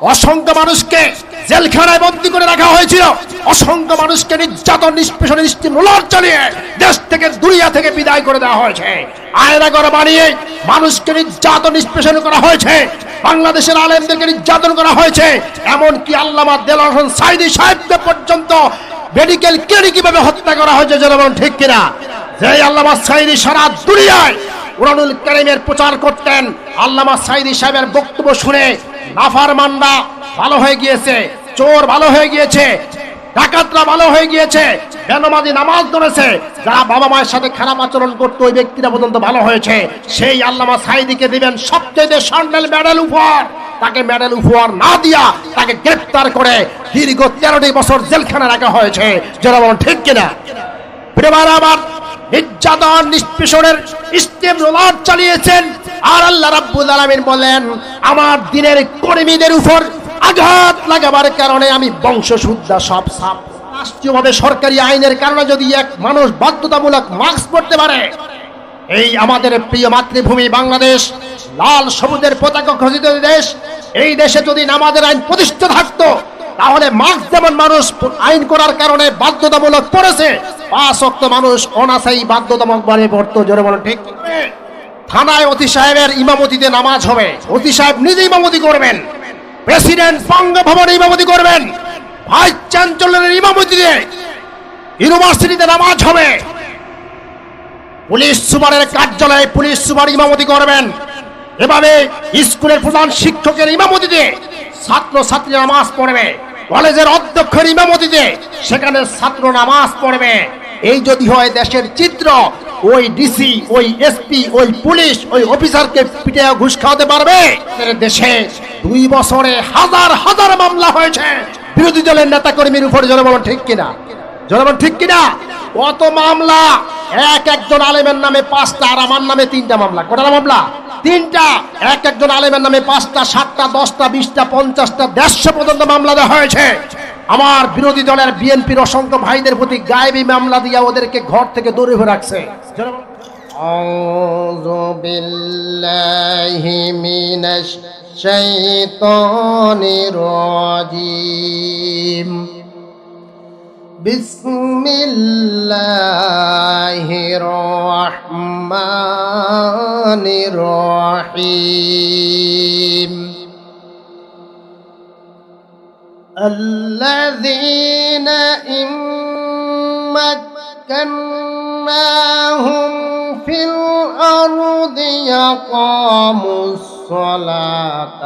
অসংখ্য মানুষকে জেলখানায় বন্দী করে রাখা হয়েছিল, অসংখ্য মানুষকে নির্যাতন নিষ্পেষণ স্টিমুলার চালিয়ে দেশ থেকে দুনিয়া থেকে বিদায় করে দেওয়া হয়েছে। আয়নাঘর বানিয়ে মানুষকে নির্যাতন নিষ্পেষণ করা হয়েছে, বাংলাদেশের আলেমদেরকে নির্যাতন করা হয়েছে, এমনকি আল্লামা দেলোয়ার হোসেন সাঈদী সাহেবকে পর্যন্ত মেডিকেল ক্লিনিকে ভাবে হত্যা করা হয়েছে। জনগণ ঠিক কিনা? যে আল্লামা সাঈদী সারা দুনিয়ায় কুরআনুল কারীমের প্রচার করতেন, আল্লামা সাঈদী সাহেবের বক্তব্য শুনে নাফরমানরা ভালো হয়ে গিয়েছে, চোর ভালো হয়ে গিয়েছে, ডাকাতরা ভালো হয়ে গিয়েছে, বেনামাজি নামাজ ধরেছে, যারা বাবা মায়ের সাথে খারাপ আচরণ করতো ওই ব্যক্তিরা পর্যন্ত ভালো হয়েছে। সেই আল্লামা সাঈদীকে দিবেন সবচেয়ে স্বর্ণের মেডেল উপহার। তাকে মেডেল উপহার না দিয়া তাকে গ্রেফতার করে দীর্ঘ 13টি বছর জেলখানায় রাখা হয়েছে। যারা বলেন ঠিক কিনা? প্রিয়বার আমার, নির্যাতন নিষ্পেষণের স্টেপ রোলার চালিয়েছেন, আর আল্লাহ রাব্বুল আলামিন বলেন আমার দিনের কর্মীদের উপর আঘাত লাগাবার কারণে আমি বংশশুদ্ধা সব সাপ। রাষ্ট্রীয়ভাবে সরকারি আইনের কারণে যদি এক মানুষ বাধ্যতামূলক মাস্ক পরতে পারে, এই আমাদের প্রিয় মাতৃভূমি বাংলাদেশ, লাল সবুজের পতাকা খচিত দেশ, এই দেশে যদি নামাজের আইন প্রতিষ্ঠা থাকতো তাহলে মাস্ক যেমন মানুষ আইন করার কারণে বাধ্যতামূলক করেছে, 5 ওয়াক্ত মানুষ অনাসাই বাধ্যতামূলক ভাবে পড়তো। জোরে বলেন ঠিক? থানায় ওসি সাহেবের ইমামতিতে নামাজ হবে, ওসি সাহেব নিজে ইমামতি করবেন, প্রেসিডেন্ট বঙ্গভবনে ইমামতি করবেন, ভাইস চ্যান্সেলরের ইমামতিতে ইউনিভার্সিটিতে নামাজ হবে, পুলিশ সুপারের কার্যালয়ে পুলিশ সুপার ইমামতি করবেন, এভাবে স্কুলের প্রধান শিক্ষকের ইমামতিতে ছাত্র ছাত্রী নামাজ পড়বে, কলেজের অধ্যক্ষের ইমামতিতে সেখানে ছাত্র নামাজ পড়বে। এই যদি হয় দেশের চিত্র, ওই ডিসি, ওই এসপি, ওই পুলিশ, ওই অফিসারকে পিঠে ঘুষ খাওয়াতে পারবে? দেশে 2 বছরে হাজার হাজার মামলা হয়েছে বিরোধী দলের নেতা কর্মীর উপর। জনগণ ঠিক কিনা? জনগণ ঠিক কিনা? কত মামলা! একজন আলেমের নামে 5টা, আর আমার নামে 3টা মামলা। কটা মামলা? 3টা। একজন আলেমের নামে 5টা, 7টা, 10টা, 20টা, 50টা, 150 পর্যন্ত মামলা দেওয়া হয়েছে। আমার বিরোধী দলের বিএনপির অসংখ্য ভাইদের প্রতি গায়েবী মামলা দিয়ে ওদেরকে ঘর থেকে দূরে রাখছে। আউযু বিল্লাহি মিনাশ শাইতানির রাজীম। বিসমিল্লাহির রহমানির রহিম। الذين إن مكناهم في الأرض يقاموا الصلاة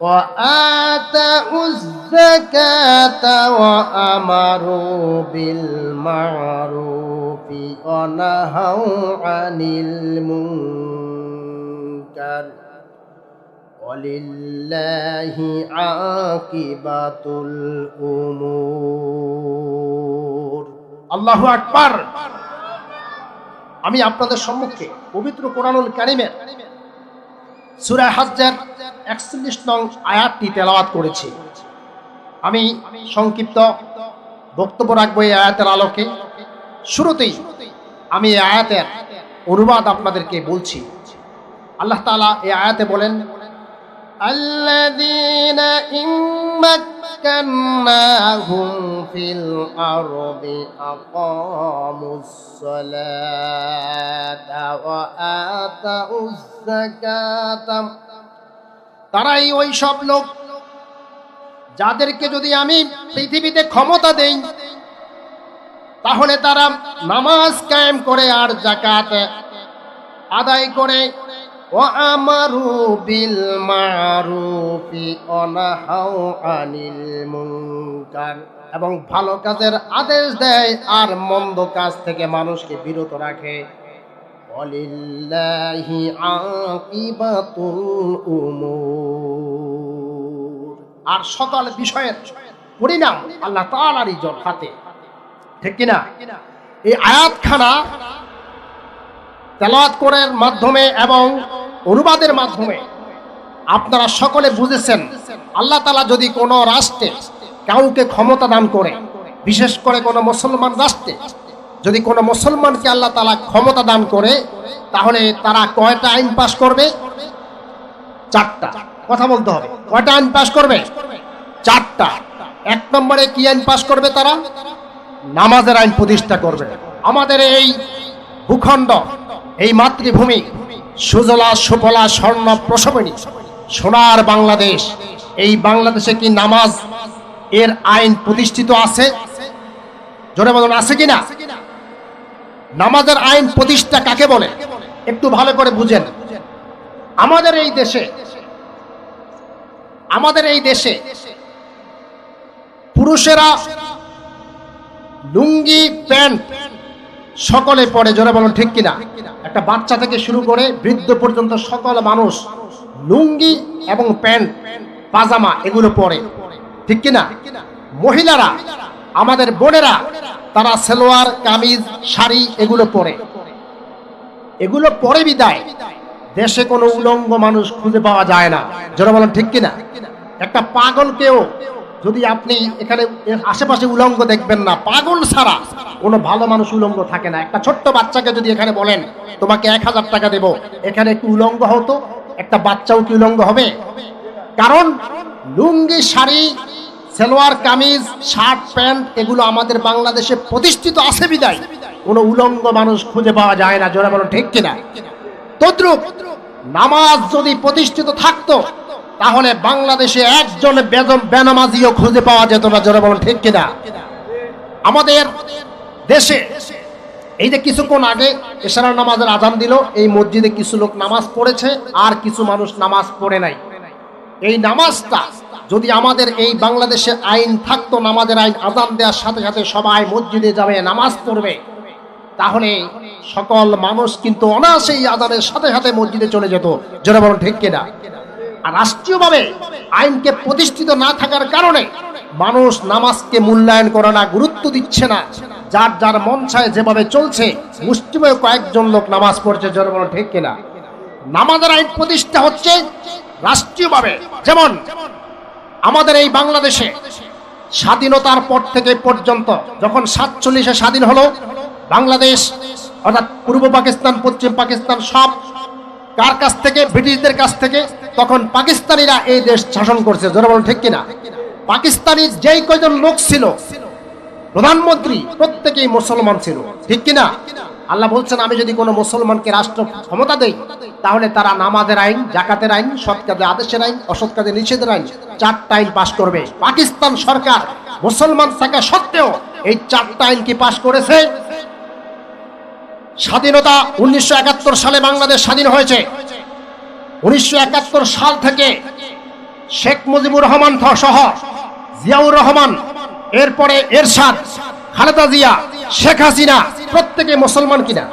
وآتوا الزكاة وأمروا بالمعروف ونهوا عن المنكر ওয়ালিল্লাহি আকিবাতুল উমুর। আল্লাহু আকবার। আমি আপনাদের সম্মুখে পবিত্র কোরআনুল কারীমের সূরা হজ্জের 41 নং আয়াতটি তেলাওয়াত করেছি। আমি সংক্ষিপ্ত বক্তব্য রাখবো এই আয়াতের আলোকে। শুরুতেই আমি এই আয়াতের অনুবাদ আপনাদেরকে বলছি। আল্লাহ তাআলা এই আয়াতে বলেন, الذين إن مكناهم في الأرض أقاموا الصلاة وآتوا الزكاة। তারাই ওই সব লোক যাদেরকে যদি আমি পৃথিবীতে ক্ষমতা দেই তাহলে তারা নামাজ কায়েম করে আর যাকাত আদায় করে, وَأَمَرُوا بِالْمَعْرُوفِ وَنَهَوْا عَنِ الْمُنكَرِ। এবং ভালো কাজের আদেশ দেয় আর মন্দ কাজ থেকে মানুষকে বিরত রাখে। ওয়ালিল্লাহি আকিবাতুল উমুর। আর সকল বিষয়ের পরিণাম আল্লাহ তাআলারই হাতে। ঠিক কিনা? এই আয়াতখানা তেলাওয়াত করার মাধ্যমে এবং অনুবাদের মাধ্যমে আপনারা সকলে বুঝেছেন, আল্লাহ তাআলা যদি কোনো রাষ্ট্রে কাউকে ক্ষমতা দান করে, বিশেষ করে কোনো মুসলমান রাষ্ট্রে যদি কোনো মুসলমানকে আল্লাহ তাআলা ক্ষমতা দান করে, তাহলে তারা কয়টা আইন পাশ করবে? 4টা। কথা বলতে হবে, কয়টা আইন পাশ করবে? 4টা। 1 নম্বরে কি আইন পাশ করবে? তারা নামাজের আইন প্রতিষ্ঠা করবে। আমাদের এই ভূখণ্ড, এই মাতৃভূমি, সুজলা সুফলা স্বর্ণ প্রসবনী সোনার বাংলাদেশ, এই বাংলাদেশে কি নামাজ এর আইন প্রতিষ্ঠিত আছে? জোরে বলুন, আছে কিনা? নামাজের আইন প্রতিষ্ঠা কাকে বলে একটু ভালো করে বুঝেন। আমাদের এই দেশে পুরুষেরা লুঙ্গি প্যান্ট সকলে পরে। জোরে বলুন ঠিক কিনা? একটা বাচ্চা থেকে শুরু করে বৃদ্ধ পর্যন্ত সকল মানুষ লুঙ্গি এবং প্যান্ট পাজামা এগুলো পরে, ঠিক কিনা? মহিলারা, আমাদের বোনেরা, তারা সালোয়ার কামিজ শাড়ি এগুলো পরে। এগুলো পরে বিদায় দেশে কোনো উলঙ্গ মানুষ খুঁজে পাওয়া যায় না। যারা বলেন ঠিক কিনা? একটা পাগলকেও যদি আপনি এখানে আশেপাশে উলঙ্গ দেখবেন না, পাগল ছাড়া কোনো ভালো মানুষ উলঙ্গ থাকে না। একটা ছোট্ট বাচ্চাকে যদি এখানে বলেন তোমাকে 1000 টাকা দেব, এখানে একটু উলঙ্গ হতো, একটা বাচ্চাও কি উলঙ্গ হবে? কারণ লুঙ্গি শাড়ি সালোয়ার কামিজ শার্ট প্যান্ট এগুলো আমাদের বাংলাদেশে প্রতিষ্ঠিত আছে বিদায় কোনো উলঙ্গ মানুষ খুঁজে পাওয়া যায় না। জোরে বলুন ঠিক কিনা? তদ্রূপ নামাজ যদি প্রতিষ্ঠিত থাকতো, তাহলে বাংলাদেশে একজন বেনামাজিও খুঁজে পাওয়া যেত না। জোরে বলুন ঠিক কিনা? আমাদের দেশে এই যে কিছুক্ষণ আগে এশারার নামাজের আজান দিল, এই মসজিদে কিছু লোক নামাজ পড়েছে আর কিছু মানুষ নামাজ পড়ে নাই। এই নামাজটা যদি আমাদের এই বাংলাদেশে আইন থাকতো, নামাজের আইন, আজান দেওয়ার সাথে সাথে সবাই মসজিদে যাবে নামাজ পড়বে, তাহলে সকল মানুষ কিন্তু অনায়াসেই আজানের সাথে সাথে মসজিদে চলে যেত। যারা বলেন ঠিক কিনা? আর রাষ্ট্রীয়ভাবে আইনকে প্রতিষ্ঠিত না থাকার কারণে মানুষ নামাজকে মূল্যায়ন করে না, গুরুত্ব দিচ্ছে না। যার যার মন চায় যেভাবে চলছে, মুষ্টিমেয় কয়েকজন লোক নামাজ পড়ছে। যারা বলেন ঠিক কিনা? নামাজের আইন প্রতিষ্ঠা হচ্ছে রাষ্ট্রীয়ভাবে। যেমন আমাদের এই বাংলাদেশে স্বাধীনতার পর থেকে পর্যন্ত, যখন 47-এ স্বাধীন হলো বাংলাদেশ, অর্থাৎ পূর্ব পাকিস্তান পশ্চিম পাকিস্তান সব কার কাছ থেকে? ব্রিটিশদের কাছ থেকে। তখন পাকিস্তানিরা এই দেশ শাসন করছে। যারা বলেন ঠিক কিনা? পাকিস্তানি যেই কয়জন লোক ছিল প্রধানমন্ত্রী, প্রত্যেকেই মুসলমান ছিল, ঠিক কিনা? আল্লাহ বলছেন আমি যদি কোনো মুসলমানকে রাষ্ট্র ক্ষমতা দেই, তাহলে তারা নামাজের আইন, জাকাতের আইন, সৎ কাজে আদেশের আইন, অসৎ কাজে নিষেধের আইন, 4টা আইন পাশ করবে। পাকিস্তান সরকার মুসলমান থাকা সত্ত্বেও এই 4টা আইন কি পাশ করেছে? স্বাধীনতা 1971 সালে বাংলাদেশ স্বাধীন হয়েছে। 1971 সাল থেকে শেখ মুজিবুর রহমান সহ জিয়াউর রহমান, এরপরে এরশাদ, খালেদা জিয়া, শেখ হাসিনা প্রত্যেকে মুসলমান কিনা?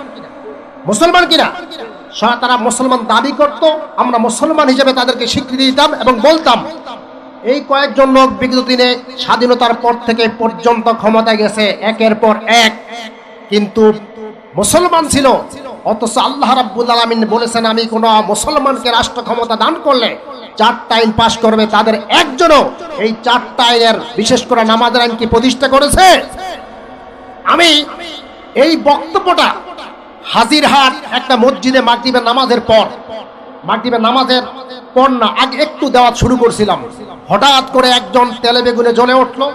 মুসলমান কিনা? তারা মুসলমান দাবি করত, আমরা মুসলমান হিসেবে তাদেরকে স্বীকৃতি দিতাম এবং বলতাম। এই কয়েকজন লোক বিগত দিনে স্বাধীনতার পর থেকে পর্যন্ত ক্ষমতায় গেছে একের পর এক, কিন্তু মুসলমান ছিল। অথচ আল্লাহ রাব্বুল আলামিন বলেছেন আমি কোন মুসলমানকে রাষ্ট্র ক্ষমতা দান করলে 4টা আইন পাশ করবে। তাদের একজনও এই 4টা আইনের, বিশেষ করে নামাজের আইন কি প্রতিষ্ঠা করেছে? আমি এই বক্তব্যটা হাজিরহাট একটা মসজিদে মাগরিবের নামাজের পর না আগে একটু দেওয়া শুরু করছিলাম। হঠাৎ করে একজন তেলে বেগুনে জ্বলে উঠলো,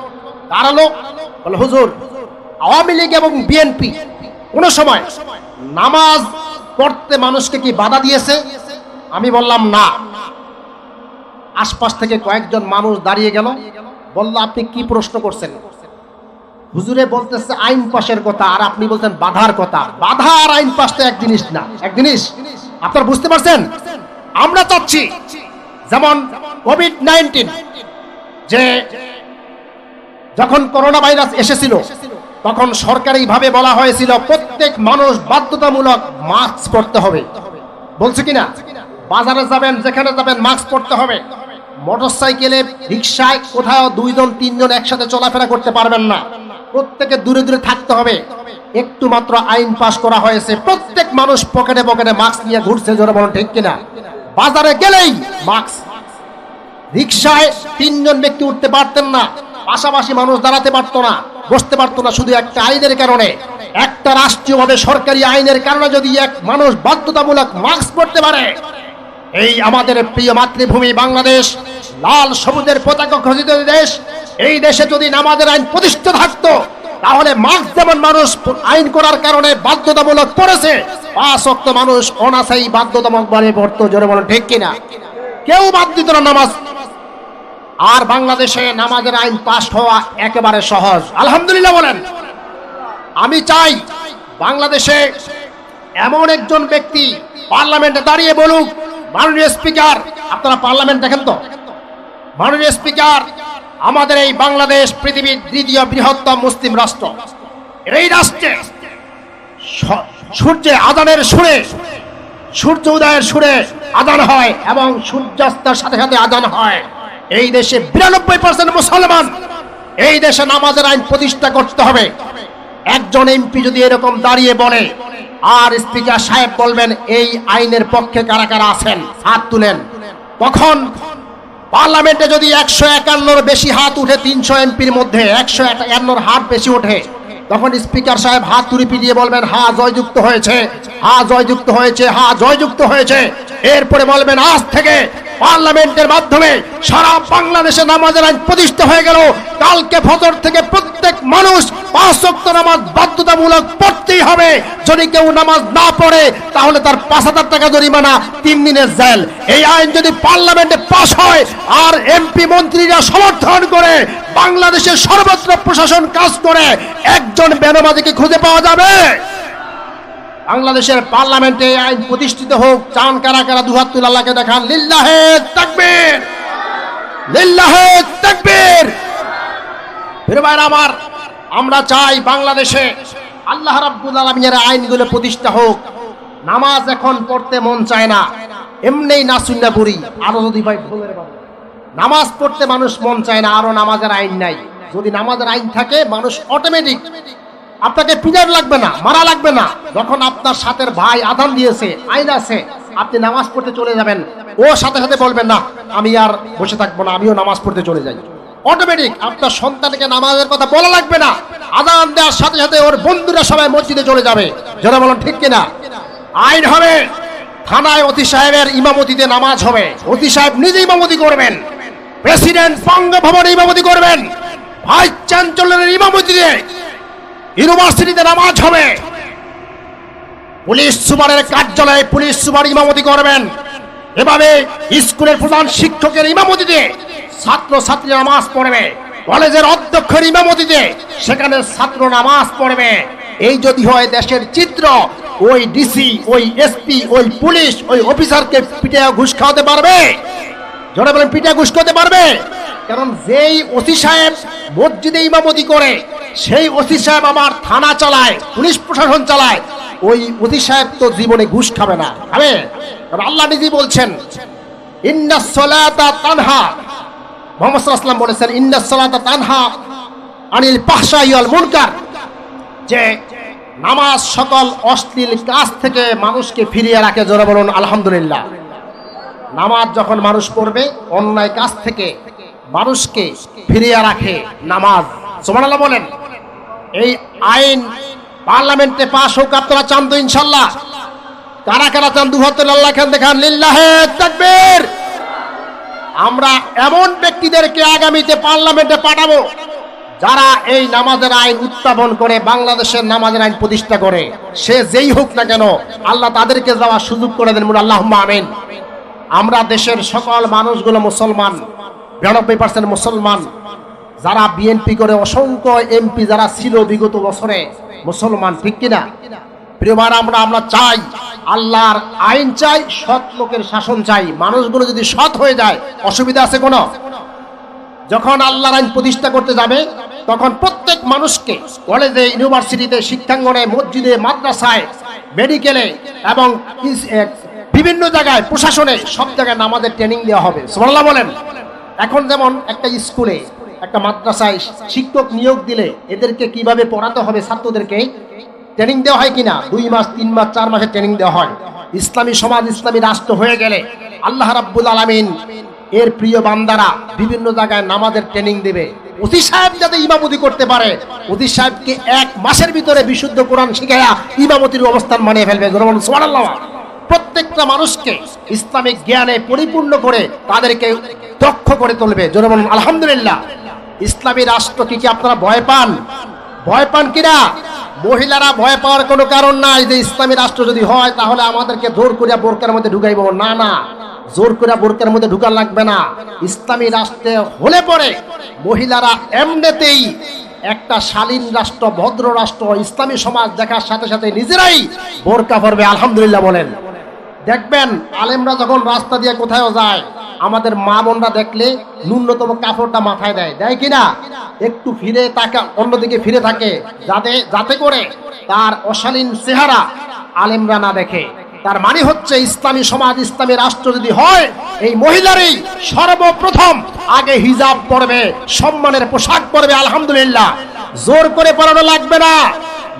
দাঁড়ালো, বলে হুজুর আওয়ামী লীগ এবং বিএনপি কোন সময় নামাজ পড়তে মানুষকে কি বাধা দিয়েছে? আমি বললাম না। আশপাশ থেকে কয়েকজন মানুষ দাঁড়িয়ে গেল, বলল আপনি কি প্রশ্ন করছেন? হুজুরে বলতেছে আইন পাশের কথা, আর আপনি বলছেন বাধার কথা। বাধা আর আইন পাশ তো এক জিনিস না। এক জিনিস আপনারা বুঝতে পারছেন? আমরা চাচ্ছি যেমন কোভিড-19 যে যখন করোনা ভাইরাস এসেছিল, তখন সরকারিভাবে বলা হয়েছিল প্রত্যেক মানুষ বাধ্যতামূলক মাস্ক পরতে হবে। বলছে কিনা? বাজারে যাবেন, যেখানে যাবেন মাস্ক পরতে হবে। মোটরসাইকেলে, রিকশায় কোথাও 2-3 একসাথে চলাফেরা করতে পারবেন না, প্রত্যেকে দূরে দূরে থাকতে হবে। একটু মাত্র আইন পাশ করা হয়েছে, প্রত্যেক মানুষ পকেটে পকেটে মাস্ক নিয়ে ঘুরছে। জোরে বলেন ঠিক কিনা? বাজারে গেলেই মাস্ক। রিকশায় 3 ব্যক্তি উঠতে পারতেন না, পাশাপাশি মানুষ দাঁড়াতে পারতো না, বসতে পারতো না, শুধু একটা আইনের কারণে। একটা রাষ্ট্রীয়ভাবে সরকারি আইনের কারণে যদি এক মানুষ বাধ্যতামূলক মাস্ক পরতে পারে, এই আমাদের প্রিয় মাতৃভূমি বাংলাদেশ, লাল সবুজের পতাকা খচিত দেশ, এই দেশে যদি নামাজের আইন প্রতিষ্ঠা থাকতো, তাহলে মাস্ক যেমন মানুষ আইন করার কারণে বাধ্যতামূলক করেছে, 5 ওয়াক্ত মানুষ অনাসাই বাধ্যতামূলক ভাবে পড়তো। জোরে বলেন ঠিক কিনা? কেউ বাদ দিত না নামাজ। আর বাংলাদেশে নামাজের আইন পাস হওয়া একেবারে সহজ, আলহামদুলিল্লাহ বলেন। আমি চাই বাংলাদেশে এমন একজন ব্যক্তি পার্লামেন্টে দাঁড়িয়ে বলুক, মাননীয় স্পিকার, আপনারা পার্লামেন্ট দেখেন তো, মাননীয় স্পিকার, আমাদের এই বাংলাদেশ পৃথিবীর 2য় বৃহত্তম মুসলিম রাষ্ট্র। এই রাষ্ট্রে সূর্যে আজানের সুরে, সূর্য উদয়ের সুরে আজান হয় এবং সূর্যাস্তের সাথে সাথে আজান হয়। এই দেশে 92% মুসলমান। এই দেশে নামাজের আইন প্রতিষ্ঠা করতে হবে। একজন এমপি যদি এরকম দাঁড়িয়ে বলে, আর স্পিকার সাহেব বলবেন এই আইনের পক্ষে কারা কারা আছেন, হাত তুলেন, তখন পার্লামেন্টে যদি 151-র বেশি হাত উঠে, 300 এমপির মধ্যে 151-র হাত বেশি ওঠে, তখন স্পিকার সাহেব হাত তুলে পিটিয়ে বলবেন হ্যাঁ জয়যুক্ত হয়েছে, হ্যাঁ জয়যুক্ত হয়েছে, হ্যাঁ জয়যুক্ত হয়েছে। এরপরে বলবেন আজ থেকে পার্লামেন্টের মাধ্যমে সারা বাংলাদেশে নামাজের আইন প্রতিষ্ঠা হয়ে গেল। কালকে ফজর থেকে প্রত্যেক মানুষ 5 ওয়াক্ত নামাজ বাধ্যতামূলক পড়তেই হবে। যদি কেউ নামাজ না পড়ে তাহলে তার 5,000 টাকা জরিমানা, 3 দিনের জেল। এই আইন যদি পার্লামেন্টে পাস হয় আর এমপি মন্ত্রীরা সমর্থন করে, বাংলাদেশের সর্বত্র প্রশাসন কাজ করে, একজন বেনামাজিকে খুঁজে পাওয়া যাবে? বাংলাদেশের পার্লামেন্টে আইন প্রতিষ্ঠিত হোক। চান কারা কারা? দুহাত তুলে আল্লাহকে দেখান। লিল্লাহে তাকবীর, লিল্লাহে তাকবীর। প্রিয় ভাইরা আমার, আমরা চাই বাংলাদেশে আল্লাহ রাব্বুল আলামিনের আইনগুলো প্রতিষ্ঠা হোক। নামাজ এখন পড়তে মন চায় না, এমনিই নাসুন্না বুড়ি। আরো যদি ভাই ভুলের বাবা, নামাজ পড়তে মানুষ মন চায় না, আরো নামাজের আইন নাই। যদি নামাজের আইন থাকে, মানুষ অটোমেটিক, আপনাকে পিটার লাগবে না, মারা লাগবে না। যখন আপনার সাথের ভাই আযান দিয়েছে, আইন আছে, আপনি নামাজ পড়তে চলে যাবেন, ও সাথে সাথে বলবেন না আমি আর বসে থাকবো না, আমিও নামাজ পড়তে চলে যাই। অটোমেটিক আপনার সন্তানকে নামাজের কথা বলা লাগবে না, আযান দেওয়ার সাথে সাথে ওর বন্ধুরা সবাই মসজিদে চলে যাবে। যারা বলেন ঠিক কিনা? আইন হবে, থানায় ওসি সাহেবের ইমামতিতে নামাজ হবে। ওসি সাহেব নিজে ইমামতি করবেন, প্রেসিডেন্ট বঙ্গভবনে ইমামতি করবেন, ভাইস চ্যান্সেলরের ইমামতিতে ইউনিভার্সিটিতে নামাজ হবে, পুলিশ সুপারের কার্যালয়ে পুলিশ সুপার ইমামতি করবেন। এভাবে স্কুলের প্রধান শিক্ষকের ইমামতিতে ছাত্র ছাত্রী নামাজ পড়বে, কলেজের অধ্যক্ষের ইমামতিতে সেখানে ছাত্র নামাজ পড়বে। এই যদি হয় দেশের চিত্র, ওই ডিসি, ওই এসপি, ওই পুলিশ, ওই অফিসারকে পিঠে ঘুষ খাওয়াতে পারবে? জোরে বলেন, পিঠে ঘুষ খাওয়াতে পারবে? কারণ যেই ওসি সাহেব মসজিদে ইমামতি করে, সেই ওসি সাহেব আবার থানা চালায়, পুলিশ প্রশাসন চালায়, ওই ওসি সাহেব তো জীবনে ঘুষ খাবে না, খাবে? কারণ আল্লাহ নিজেই বলছেন ইন্নাস সালাতা তানহা, মুহাম্মদ সাল্লাল্লাহু আলাইহি ওয়াসাল্লাম বলেছেন ইন্নাস সালাতা তানহা আনিল ফাহশাই ওয়াল মুনকার, যে নামাজ সকল অশ্লীল কাজ থেকে মানুষকে ফিরিয়ে রাখে। জোরে বলুন আলহামদুলিল্লাহ। নামাজ যখন মানুষ পড়বে, অন্যায় কাজ থেকে মানুষকে ফিরিয়ে রাখে নামাজ। সুবহানাল্লাহ বলেন। এই আইন পার্লামেন্টে পাস হোক, আপনারা চান তো ইনশাআল্লাহ? কারা কারা চান? দুহাত তুলে আল্লাহ খান দেখান। লিল্লাহে তাকবীর। আমরা এমন ব্যক্তিদেরকে আগামীতে পার্লামেন্টে পাঠাবো যারা এই নামাজের আইন উত্থাপন করে, বাংলাদেশের নামাজের আইন প্রতিষ্ঠা করে। সে যেই হোক না কেন, আল্লাহ তাদেরকে যাওয়ার সুযোগ করে দেন। আল্লাহুম্মা আমিন। আমরা দেশের সকল মানুষগুলো মুসলমান, 92% মুসলমান। যারা বিএনপি করে, অসংখ্য এমপি যারা ছিল বিগত বছরে, মুসলমান, ঠিক কিনা? প্রিয় ভাইরা, আমরা চাই আল্লাহর আইন চাই, সৎ লোকের শাসন চাই। মানুষগুলো যদি সৎ হয়ে যায়, অসুবিধা আছে কোনো? যখন আল্লাহর আইন প্রতিষ্ঠা করতে যাবে, তখন প্রত্যেক মানুষকে কলেজে, ইউনিভার্সিটিতে, শিক্ষাঙ্গনে, মসজিদে, মাদ্রাসায়, মেডিকেলে এবং বিভিন্ন জায়গায়, প্রশাসনে, সব জায়গায় নামাজের ট্রেনিং দেওয়া হবে। সুবহানাল্লাহ বলেন। এখন যেমন একটা স্কুলে, একটা মাদ্রাসায় শিক্ষক নিয়োগ দিলে এদেরকে কিভাবে পড়াতে হবে, ছাত্রদেরকে ট্রেনিং দেওয়া হয় কিনা? 2 মাস, 3 মাস, 4 মাসের ট্রেনিং দেওয়া হয়। ইসলামী সমাজ, ইসলামী রাষ্ট্র হয়ে গেলে আল্লাহ রাব্বুল আলামিন এর প্রিয় বান্দারা বিভিন্ন জায়গায় নামাজের ট্রেনিং দেবে। ওসি সাহেব যাতে ইমামতি করতে পারে, ওসি সাহেবকে 1 মাসের ভিতরে বিশুদ্ধ কোরআন শিখায়া ইমামতির অবস্থান মানিয়ে ফেলবে। সুবহানাল্লাহ। প্রত্যেকটা মানুষকে ইসলামিক জ্ঞানে পরিপূর্ণ করে তাদেরকে দক্ষ করে তুলবে। জোরে বলুন আলহামদুলিল্লাহ। ইসলামী রাষ্ট্র কি আপনারা ভয় পান? ভয় পান কিনা? মহিলারা ভয় পাওয়ার কোনো কারণ নাই যে ইসলামী রাষ্ট্র যদি হয় তাহলে আমাদেরকে জোর করে বোরকার মধ্যে ঢুকাইব। না না, জোর করে বোরকার মধ্যে ঢুকা লাগবে না। ইসলামী রাষ্ট্রে হলে পরে মহিলারা এমনিতেই একটা শালীন রাষ্ট্র, ভদ্র রাষ্ট্র, ইসলামী সমাজ দেখার সাথে সাথে নিজেরাই বোরকা পরবে। আলহামদুলিল্লাহ বলেন। দেখবেন আলেমরা যখন রাস্তা দিয়ে কোথাও যায়, আমাদের মা বোনরা দেখলে ন্যূনতম কাপড়টা মাথায় দেয়, দেয় কিনা? একটু ফিরে তাকা, অন্যদিকে ফিরে থাকে, যাতে করে তার অশালীন চেহারা আলেমরা না দেখে। তার মানে হচ্ছে ইসলামী সমাজ, ইসলামী রাষ্ট্র যদি হয়, এই মহিলারই সর্বপ্রথম আগে হিজাব পরবে, সম্মানের পোশাক পরবে। আলহামদুলিল্লাহ। জোর করে পরানো লাগবে না।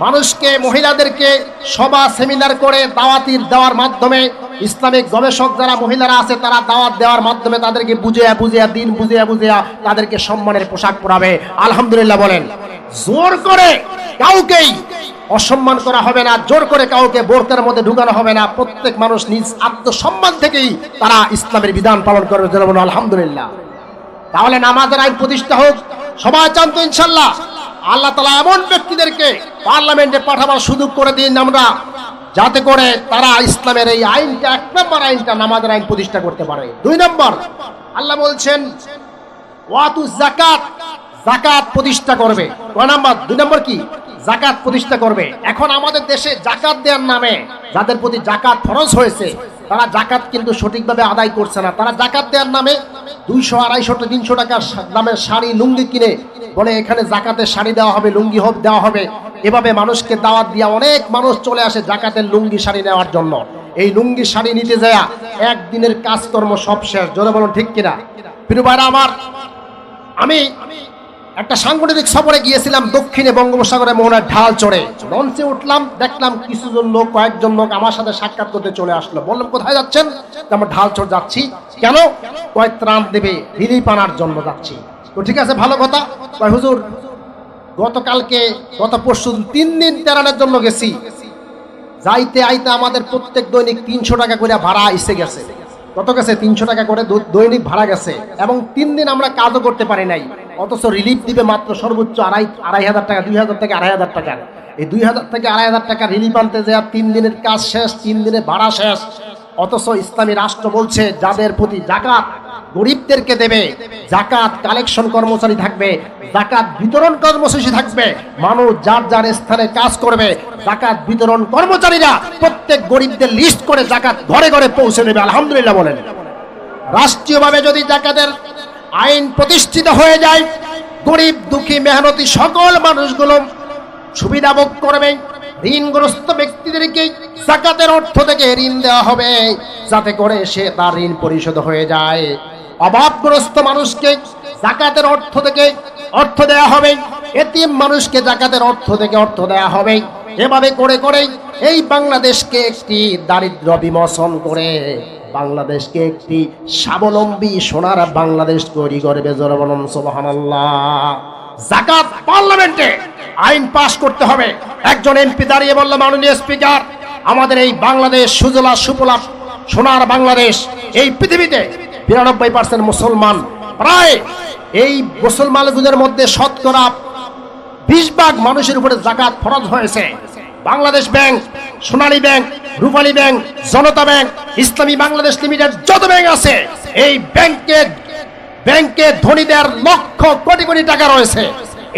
মানুষকে, মহিলাদেরকে সভা সেমিনার করে দাওয়াতির দেওয়ার মাধ্যমে, ইসলামিক গবেষক যারা মহিলারা আছে তারা দাওয়াত দেওয়ার মাধ্যমে তাদেরকে বুঝিয়া দিন বুঝিয়া তাদেরকে সম্মানের পোশাক পরাবে। আলহামদুলিল্লাহ বলেন। জোর করে কাউকেই অসম্মান করা হবে না, জোর করে কাউকে বোরকার মধ্যে ঢুকানো হবে না। প্রত্যেক মানুষ নিজ আত্মসম্মান থেকেই তারা ইসলামের বিধান পালন করবে। আলহামদুলিল্লাহ। তাহলে নামাজের আইন প্রতিষ্ঠা হোক, সবাই চান তো ইনশাল্লাহ? আল্লাহ তাআলা এমন ব্যক্তিদেরকে পার্লামেন্টে পাঠাবার সুযোগ করে দিন আমরা, যাতে করে তারা ইসলামের এই আইনটা, 1 নম্বর আইনটা, নামাজের আইন প্রতিষ্ঠা করতে পারে। 2 নম্বর, আল্লাহ বলছেন ওয়াতু যাকাত, যাকাত প্রতিষ্ঠা করবে। কয় নাম্বার? 2 নম্বর কি? যাকাত প্রতিষ্ঠা করবে। এখন আমাদের দেশে যাকাত দেওয়ার নামে যাদের প্রতি যাকাত ফরজ হয়েছে তারা যাকাত কিন্তু সঠিকভাবে আদায় করছে না। তারা যাকাত দেওয়ার নামে 200, 250, 300 টাকার দামের শাড়ি, লুঙ্গি কিনে বলে এখানে যাকাতের শাড়ি দেওয়া হবে, লুঙ্গি দেওয়া হবে। এভাবে মানুষকে দাওয়াত দিয়া অনেক মানুষ চলে আসে যাকাতের লুঙ্গি শাড়ি নেওয়ার জন্য। এই লুঙ্গি শাড়ি নিতে যায় একদিনের কাজকর্ম সব শেষ। জোরে বলুন ঠিক কিনা? প্রিয় ভাইরা আমার, আমি একটা সাংগঠনিক সফরে গিয়েছিলাম দক্ষিণে বঙ্গোপসাগরে, মোহনার ঢাল চড়ে লঞ্চে উঠলাম, দেখলাম কয়েকজন লোক আমার সাথে সাক্ষাৎ করতে চলে আসলো। বললাম কোথায় যাচ্ছেন? আমরা ঢাল চড় যাচ্ছি। কেন? কয়েক ত্রাণ দেবে, রিলিফ আনার জন্য যাচ্ছি। তো ঠিক আছে, ভালো কথা। হুজুর, গত পরশু 3 দিন ত্রাণের জন্য গেছি, যাইতে আইতে আমাদের প্রত্যেক দৈনিক 300 টাকা করে ভাড়া এসে গেছে। কত গেছে? 300 টাকা করে দৈনিক ভাড়া গেছে, এবং 3 দিন আমরা কাজও করতে পারি নাই। অথচ রিলিফ দিবে মাত্র সর্বোচ্চ 2,500 টাকা, 2,000 থেকে 2,500 টাকা। এই 2,000 থেকে 2,500 টাকা রিলিফ আনতে যায় 3 দিনের কাজ শেষ, 3 দিনের ভাড়া শেষ। অথচ ইসলামী রাষ্ট্র বলছে যাদের প্রতি যাকাত, গরিবদেরকে দেবে, যাকাত কালেকশন কর্মচারী থাকবে, যাকাত বিতরণ কর্মসূচি থাকবে, মানুষ যার যার স্থানে কাজ করবে। যাকাত বিতরণ কর্মচারীরা প্রত্যেক গরিবদের লিস্ট করে যাকাত ঘরে ঘরে পৌঁছে দেবে। আলহামদুলিল্লাহ বলেন। রাষ্ট্রীয়ভাবে যদি যাকাতের আইন প্রতিষ্ঠিত হয়ে যায়, গরিব দুঃখী মেহনতি সকল মানুষগুলো সুবিধা ভোগ করবে। ঋণগ্রস্ত ব্যক্তিদেরকে যাকাতের অর্থ থেকে ঋণ দেওয়া হবে, যাতে করে সে তার ঋণ পরিশোধ হয়ে যায়। অভাবগ্রস্ত মানুষকে যাকাতের অর্থ থেকে অর্থ দেওয়া হবে, এতিম মানুষকে যাকাতের অর্থ থেকে অর্থ দেওয়া হবে। এভাবে করে করে এই বাংলাদেশকে একটি দারিদ্র বিমোচন করে বাংলাদেশকে একটি স্বাবলম্বী সোনার বাংলাদেশ তৈরি করবে। জোরে বলুন সুবহানাল্লাহ। যাকাত পার্লামেন্টে আইন পাস করতে হবে। একজন এমপি দাঁড়িয়ে বলল, মাননীয় স্পিকার, আমাদের এই বাংলাদেশ সুজলা সুফলা সোনার বাংলাদেশ, এই পৃথিবীতে 92% মুসলমান, প্রায় এই মুসলমানদের মধ্যে শতকরা 20 ভাগ মানুষের উপরে যাকাত ফরজ হয়েছে। বাংলাদেশ ব্যাংক, সোনালী ব্যাংক, রূপালী ব্যাংক, জনতা ব্যাংক, ইসলামী বাংলাদেশ লিমিটেড, যত ব্যাংক আছে, এই ব্যাংকে ধনীদের লক্ষ কোটি কোটি টাকা রয়েছে।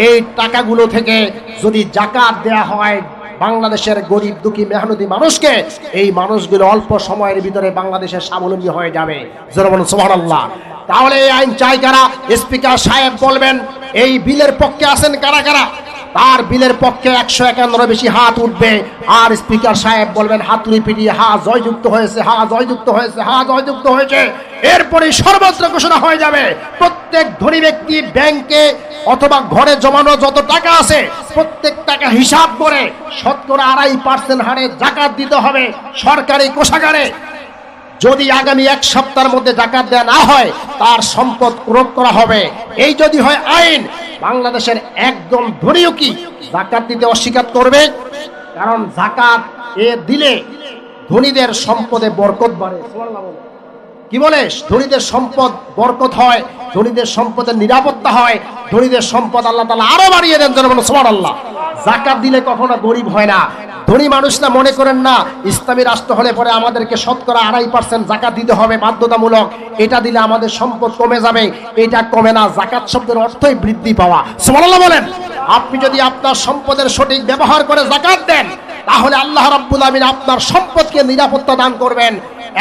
এই টাকাগুলো থেকে যদি যাকাত দেয়া হয় বাংলাদেশের গরিব দুঃখী মেহনতি মানুষকে, এই মানুষগুলো অল্প সময়ের ভিতরে বাংলাদেশের স্বাবলম্বী হয়ে যাবে। জোরে বলুন সুবহানাল্লাহ। তাহলে এই আইন চাই কারা? স্পিকার সাহেব বলবেন এই বিলের পক্ষে আছেন কারা কারা? তার বিলের পক্ষে 151 বেশি হাত উঠবে, আর স্পিকার সাহেব বলবেন হাতুড়ি পিটিয়ে, হা জয়যুক্ত হয়েছে, হা জয়যুক্ত হয়েছে, হা জয়যুক্ত হয়েছে। এরপরে সর্বত্র ঘোষণা হয়ে যাবে, প্রত্যেক ধনী ব্যক্তি ব্যাংকে অথবা ঘরে জমানো যত টাকা আছে প্রত্যেক টাকা হিসাব করে শতকরা 2.5% হারে যাকাত দিতে হবে সরকারি কোষাগারে। যদি আগামী 1 সপ্তাহের মধ্যে যাকাত দেওয়া না হয় তার সম্পদ ক্রয় করা হবে। এই যদি হয় আইন, বাংলাদেশের একজন ধনীও কি যাকাত দিতে অস্বীকার করবে? কারণ যাকাত দিলে ধনীদের সম্পদে বরকত বাড়ে। কি বলে? ধনীদের সম্পদ বরকত হয়, ধনীদের সম্পদের নিরাপত্তা হয়, ধনীদের সম্পদ আল্লাহ তাআলা আরো বাড়িয়ে দেন। সুবহানাল্লাহ। যাকাত দিলে কখনো গরিব হয় না। ধনী মানুষরা মনে করেন না ইসলামী রাষ্ট্র হলে পরে আমাদেরকে শতকরা 2.5% যাকাত দিতে হবে বাধ্যতামূলক, এটা দিলে আমাদের সম্পদ কমে যাবে। এটা কমে না, যাকাত শব্দের অর্থই বৃদ্ধি পাওয়া। সুবহানাল্লাহ বলেন। আপনি যদি আপনার সম্পদের সঠিক ব্যবহার করে যাকাত দেন, তাহলে আল্লাহ রাব্বুল আমিন আপনার সম্পদকে নিরাপত্তা দান করবেন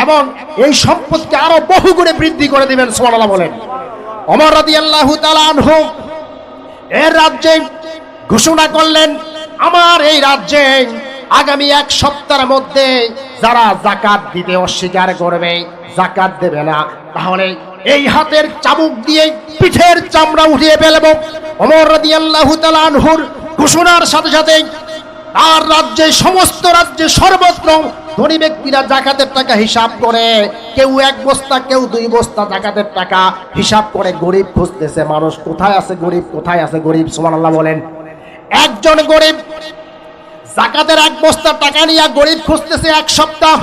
এবং এই সম্পদকে আরো বহুগুণে বৃদ্ধি করে দিবেন। সুবহানাল্লাহ বলেন। ওমর রাদিয়াল্লাহু তাআলা আনহু এর রাজ্যে ঘোষণা করলেন, আমার এই রাজ্যে আগামী 1 সপ্তাহের মধ্যে যারা যাকাত দিতে অস্বীকার করবে, যাকাত দেবে না, তাহলে এই হাতের চাবুক দিয়ে পিঠের চামড়া উঠিয়ে ফেলব। ওমর রাদিয়াল্লাহু তাআলা আনহুর ঘোষণার সাথে সাথে তার রাজ্যে, সমস্ত রাজ্যে সর্বত্র ধনী ব্যক্তিরা যাকাতের টাকা হিসাব করে, কেউ 1 বস্তা, কেউ 2 বস্তা যাকাতের টাকা হিসাব করে গরিব খুঁজতেছে। মানুষ কোথায় আছে গরিব, কোথায় আছে গরিব? সুবহানাল্লাহ বলেন। একজন গরিব যাকাতের 1 বস্তা টাকা নিয়ে গরিব খুঁজতেছে 1 সপ্তাহ।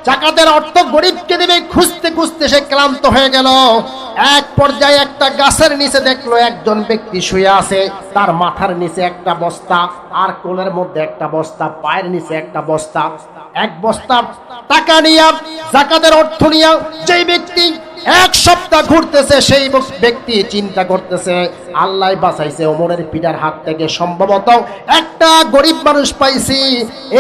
যাকাতের অর্থ গরিবকে দেবে, খুঁজতে খুঁজতে সে ক্লান্ত হয়ে গেল। এক পর্যায়ে একটা গাছের নিচে দেখলো একজন ব্যক্তি শুয়ে আছে, তার মাথার নিচে একটা বস্তা, আর কোলের মধ্যে একটা বস্তা, পায়ের নিচে একটা বস্তা। 1 বস্তা টাকা নিয়ে, যাকাতের অর্থ নিয়ে যেই ব্যক্তি 1 সপ্তাহ ঘুরতেছে, সেই ব্যক্তি চিন্তা করতেছে আল্লাহ বাঁচাইছে, ওমরের পিঠার হাত থেকে সম্ভবত একটা গরিব মানুষ পাইছি,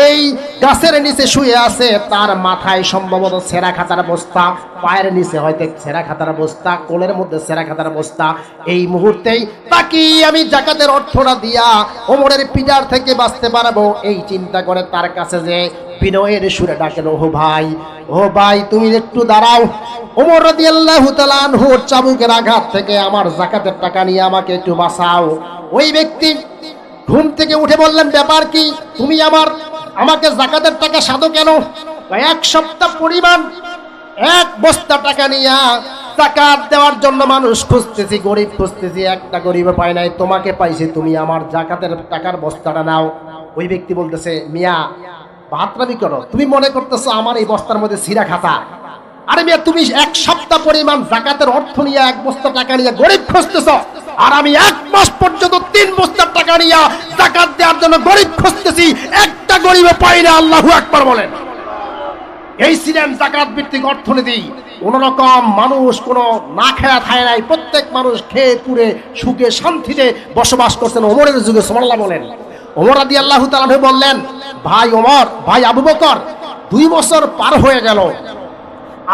এই গাছের নিচে শুয়ে আছে, তার মাথায় সম্ভবত ছেঁড়া খাতার বস্তা, পায়ের নিচে হয়তো ছেঁড়া খাতার বস্তা, কোলের মধ্যে ছেঁড়া খাতার বস্তা। এই মুহূর্তেই তাকে আমি যাকাতের অর্থটা দিয়া ওমরের পিঠার থেকে বাঁচতে পারবো, এই চিন্তা করে তার কাছে যে বিনয়ের সুরে ডাকেন, ও ভাই, ও ভাই, তুমি একটু দাঁড়াও। ওমর রাদিয়াল্লাহু তাআলা আনহুর চাবুকের আঘাত থেকে আমার যাকাতের টাকা নিয়ে আমাকে একটু বাঁচাও। ওই ব্যক্তি ঘুম থেকে উঠে বললেন, ব্যাপার কি? তুমি আমাকে যাকাতের টাকা সাধো কেন? 1 সপ্তাহ পরিমাণ 1 বস্তা টাকা নিয়ে যাকাত দেওয়ার জন্য মানুষ খুঁজতেছি, গরিব খুঁজতেছি, একটা গরিব পাই নাই, তোমাকে পাইছি, তুমি আমার যাকাতের টাকার বস্তাটা নাও। ওই ব্যক্তি বলতেছে, মিয়া বাতরামি করো, তুমি মনে করতেছো আমার এই বস্তার মধ্যে ছিঁড়া খাতা? আরে মিয়া, তুমি 1 সপ্তাহ পরিমাণ যাকাতের অর্থ নিয়ে 1 বস্তা টাকা নিয়ে গরিব খুঁজতেছো, আর আমি 1 মাস পর্যন্ত 3 বস্তা টাকা নিয়ে যাকাত দেওয়ার জন্য গরিব খুঁজতেছি, একটা গরিব পাই না। আল্লাহু আকবার বলেন। এই ছিলেন যাকাত ভিত্তিক অর্থনীতি। কোন রকম মানুষ কোনো না খেয়া থায় নাই, প্রত্যেক মানুষ খেয়ে পুরে সুখে শান্তিতে বসবাস করছেন ওমরের যুগে। সুবহানাল্লাহ বলেন। ওমর রাদিয়াল্লাহু তাআলা বললেন, ভাই ওমর, ভাই আবু বকর, 2 বছর পার হয়ে গেল,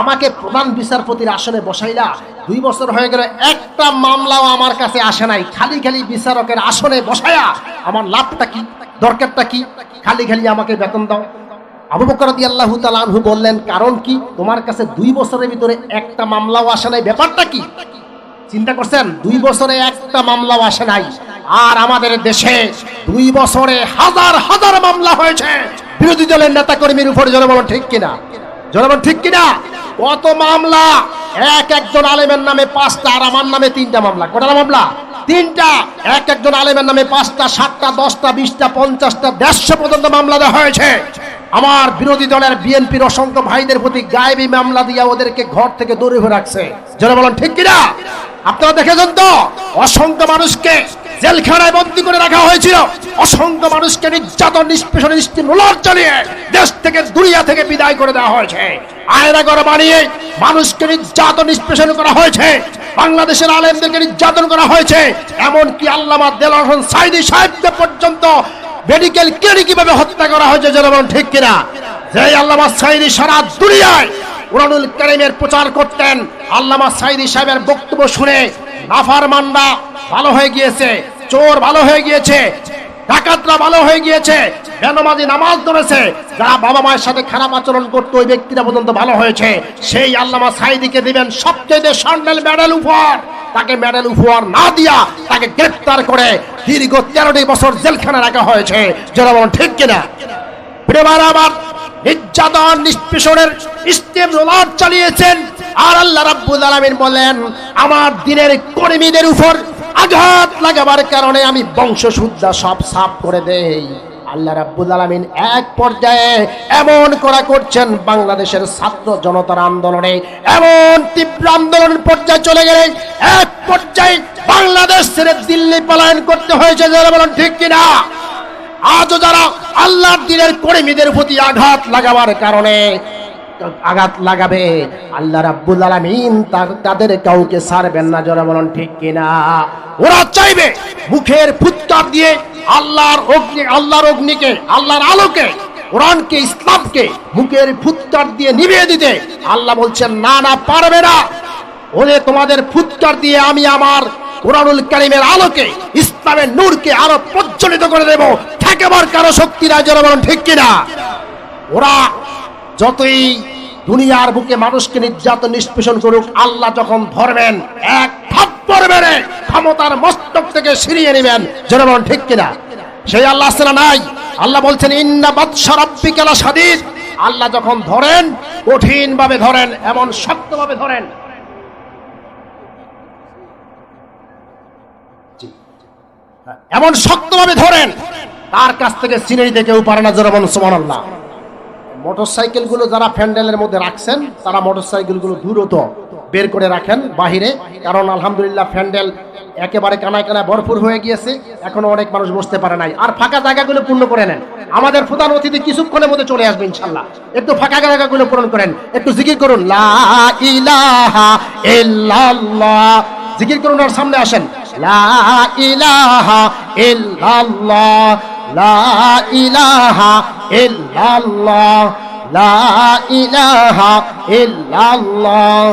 আমাকে প্রধান বিচারপতির আসনে বসাইলা, 2 বছর হয়ে গেল, একটা মামলাও আমার কাছে আসে নাই, খালি খালি বিচারকের আসনে বসায়া আমার লাভটা কি, দরকারটা কি? খালি খালি আমাকে বেতন দাও। আবু বকর রাদিয়াল্লাহু তাআলা আনহু বললেন, কারণ কি? তোমার কাছে 2 বছরের ভিতরে একটা মামলাও আসে নাই, ব্যাপারটা কি? চিন্তা করছেন? 2 বছরে একটা মামলাও আসে নাই, আর আমাদের দেশে 2 বছরে হাজার হাজার মামলা হয়েছে বিরোধী দলের নেতা কর্মীর উপরে। জনগণ ঠিক কিনা? জনগণ ঠিক কিনা? কত মামলা! একজন আলেমের নামে 5টা, আর আমার নামে 3টা মামলা। কটা মামলা? 3টা। একজন আলেমের নামে 5টা, 7টা, 10টা, 20টা, 50টা, 150 পর্যন্ত মামলা দেওয়া হয়েছে। আমার বিরোধী দলের বিএনপির অসংখ্য ভাইদের প্রতি গায়েবী মামলা দিয়ে ওদেরকে ঘর থেকে দূরে রাখছে। যারা বলেন ঠিক কিনা? আপনারা দেখেছেন তো, অসংখ্য মানুষকে জেলখানায় বন্দী করে রাখা হয়েছিল, অসংখ্য মানুষকে নির্যাতন, নিষ্পেষণ, স্টিমুলার চালিয়ে দেশ থেকে, দুনিয়া থেকে বিদায় করে দেওয়া হয়েছে। আয়নাঘর বানিয়ে মানুষকে নির্যাতন, নিষ্পেষণ করা হয়েছে, বাংলাদেশের আলেমদেরকে নির্যাতন করা হয়েছে, এমনকি আল্লামা দেলোয়ার হোসেন সাঈদী সাহেবকে পর্যন্ত মেডিকেল ক্লিনিক ভাবে হত্যা করা হয়েছে। যারা বলেন ঠিক কিনা? যে আল্লামা সাঈদী সারা দুনিয়ায় কুরআনুল কারীমের প্রচার করতেন, আল্লামা সাঈদী সাহেবের বক্তব্য শুনে নাফরমানরা ভালো হয়ে গিয়েছে, চোর ভালো হয়ে গিয়েছে, ডাকাতরা ভালো হয়ে গিয়েছে, বেনামাজি নামাজ ধরেছে, যারা বাবা মায়ের সাথে খারাপ আচরণ করতো ওই ব্যক্তিরা পর্যন্ত ভালো হয়েছে। সেই আল্লামা সাঈদীকে দিবেন সবচেয়ে স্বর্ণের মেডেল উপহার। তাকে মেডেল উপহার না দিয়া তাকে গ্রেফতার করে দীর্ঘ 13টি বছর জেলখানায় রাখা হয়েছে। যারা বলেন ঠিক কিনা? প্রিয়বার আমার, নির্যাতন, নিষ্পেষণের ইস্তেমরোলাদ চালিয়েছেন, আর আল্লাহ রাব্বুল আলামিন বলেন, আমার দিনের কর্মীদের উপর আঘাত লাগাবার কারণে আমি বংশশুদ্ধা সব সাফ করে দেই। আল্লাহ রাব্বুল আলামিন এক পর্যায়ে এমন করা করছেন, বাংলাদেশের ছাত্র জনতার আন্দোলনে এমন তীব্র আন্দোলনের পর্যায়ে চলে গেলে এক পর্যায়ে বাংলাদেশ ছেড়ে দিল্লি পলায়ন করতে হয়েছে। যারা বলেন ঠিক কিনা? আজও যারা আল্লাহর দ্বীনের কর্মীদের প্রতি আঘাত লাগাবার কারণে আঘাত লাগাবে, আল্লাহ রাব্বুল আলামিন তাদের কাউকে ছাড়বেন না। যারা বলেন ঠিক কিনা? ওরা চাইবে মুখের ফুৎকার দিয়ে আল্লাহর অগ্নিকে, আল্লাহর আলোকে, কোরআনকে, ইসলামকে মুখের ফুৎকার দিয়ে নিভিয়ে দিতে। আল্লাহ বলছেন না, না, পারবে না। ওদের তোমাদের ফুৎকার দিয়ে আমি আমার কোরআনুল কারীমের আলোকে, ইসলামের নূরকে আরো প্রজ্বলিত করে দেব। ঠেকাবার কারো শক্তি নাই। যারা বলেন ঠিক কিনা? ওরা যতই দুনিয়ার বুকে মানুষকে নির্যাতন নিষ্পেষণ করুক, আল্লাহ যখন ধরবেন এক থাপ্পড় মেরে ক্ষমতার মস্তক থেকে ছিনিয়ে নেবেন। যারা বলেন ঠিক কিনা? সেই আল্লাহ আছে না নাই? আল্লাহ বলছেন ইন্না বাতশা রাব্বিকা লাশাদীদ। আল্লাহ যখন ধরেন কঠিন ভাবে ধরেন, এমন শক্তভাবে ধরেন। এমন শক্তভাবে ধরেন, তার কাছ থেকে ছিনিয়ে নিতে কেউ পারে না। যারা বলেন সুবহানাল্লাহ। মোটরসাইকেল গুলো যারা প্যান্ডেলের মধ্যে রাখছেন, তারা মোটরসাইকেল গুলো দ্রুত বের করে রাখেন বাহিরে, কারণ আলহামদুলিল্লাহ প্যান্ডেল একেবারে কানায় কানায় ভরপুর হয়ে গিয়েছে, এখনো অনেক মানুষ বসতে পারে নাই। আর ফাঁকা জায়গাগুলো পূর্ণ করে নেন। আমাদের প্রধান অতিথি কিছুক্ষণের মধ্যে চলে আসবে ইনশাআল্লাহ। একটু ফাঁকা জায়গাগুলো পূরণ করেন, একটু জিকির করুন লা ইলাহা ইল্লাল্লাহ। জিকির করুন আর সামনে আসেন। লা ইলাহা ইল্লাল্লাহ, লা ইলাহা ইল্লাল্লাহ, লা ইলাহা ইল্লাল্লাহ,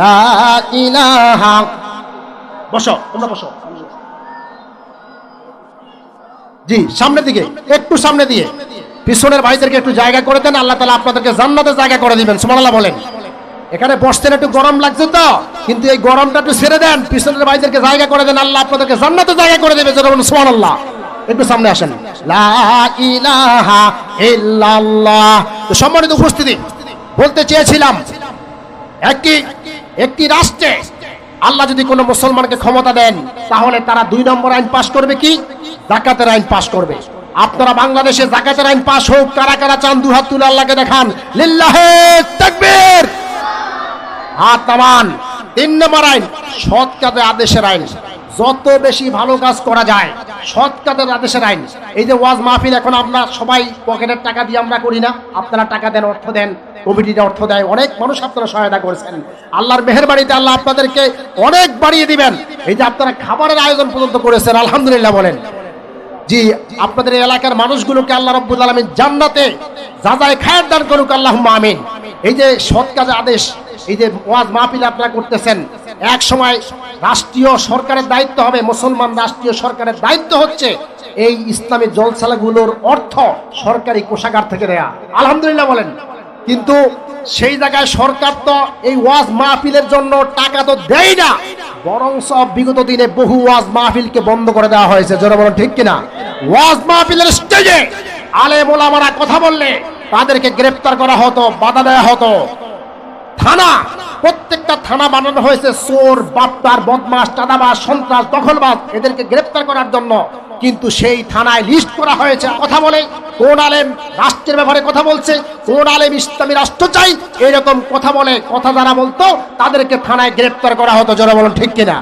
লা ইলাহা। বসো, তোমরা বসো। জি, সামনের দিকে, একটু সামনে দিয়ে পিছনের ভাইদেরকে একটু জায়গা করে দেন। আল্লাহ তাআলা আপনাদেরকে জান্নাতে জায়গা করে দিবেন। সুবহানাল্লাহ বলেন। এখানে বসতেন একটু গরম লাগছে তো, কিন্তু এই গরমটা একটু ছেড়ে দেন, পিছনের ভাইদেরকে জায়গা করে দেন। আল্লাহ আপনাদেরকে জান্নাতে জায়গা করে দেবে। যারা বলেন সুবহানাল্লাহ। একটু সামনে আসেন। লা ইলাহা ইল্লাল্লাহ। তো সম্মানিত উপস্থিতি, বলতে চেয়েছিলাম একটি রাষ্ট্রে আল্লাহ যদি কোনো মুসলমানকে ক্ষমতা দেন, তাহলে তারা 2 নম্বর আইন পাশ করবে, কি? যাকাতের আইন পাশ করবে। আপনারা বাংলাদেশে যাকাতের আইন পাশ হোক। কারা কারা চান? 2 হাত তুলে আল্লাহকে দেখান। লিল্লাহে তাকবীর। হাত নামান। 3 নম্বর আইন সৎ কাজে আদেশের আইন। যত বেশি ভালো কাজ করা যায়, সৎ কাজের আদেশের আইন। এই যে ওয়াজ মাহফিল এখন আমরা সবাই পকেটের টাকা দিয়ে আমরা করি না, আপনারা টাকা দেন, অর্থ দেন, কমিটিতে অর্থ দেয়, অনেক মানুষ আপনারা সহায়তা করেছেন। আল্লাহর মেহেরবাড়িতে আল্লাহ আপনাদেরকে অনেক বাড়িয়ে দিবেন। এই যে আপনারা খাবারের আয়োজন পর্যন্ত করেছেন, আলহামদুলিল্লাহ বলেন। জি, আপনাদের এলাকার মানুষগুলোকে আল্লাহ রাব্বুল আলামিন জান্নাতে যাজায়ে খায়ের দান করুক, আল্লাহুম্মা আমিন। এই যে সৎ কাজে আদেশ, এই যে ওয়াজ মাহফিল আপনারা করতেছেন, এক সময় রাষ্ট্রীয় সরকারের দায়িত্ব হবে, মুসলমান রাষ্ট্রীয় সরকারের দায়িত্ব হচ্ছে এই ইসলামী জলসাগুলোর অর্থ সরকারি কোষাগার থেকে দেয়া, আলহামদুলিল্লাহ বলেন। কিন্তু সেই জায়গায় সরকার তো এই ওয়াজ মাহফিলের জন্য টাকা তো দেয় না, বরং সব বিগত দিনে বহু ওয়াজ মাহফিলকে বন্ধ করে দেওয়া হয়েছে। যারা বলেন ঠিক কিনা? ওয়াজ মাহফিলের স্টেজে আলেম ওলামারা কথা বললে তাদেরকে গ্রেফতার করা হতো, বাধা দেওয়া হতো। থানা, প্রত্যেকটা থানা বানানো হয়েছে চোর, বাটপার, বদমাশ, চাঁদাবাজ, সন্ত্রাস, দখলবাজ, এদেরকে গ্রেফতার করার জন্য। কিন্তু সেই থানায় লিস্ট করা হয়েছে, কথা বলে কোন আলেম রাষ্ট্রের ব্যাপারে কথা বলছে, কোন আলেম ইসলামী রাষ্ট্র চাই, এরকম কথা বলে, কথা যারা বলতো তাদেরকে থানায় গ্রেফতার করা হতো। যারা বলেন ঠিক কিনা?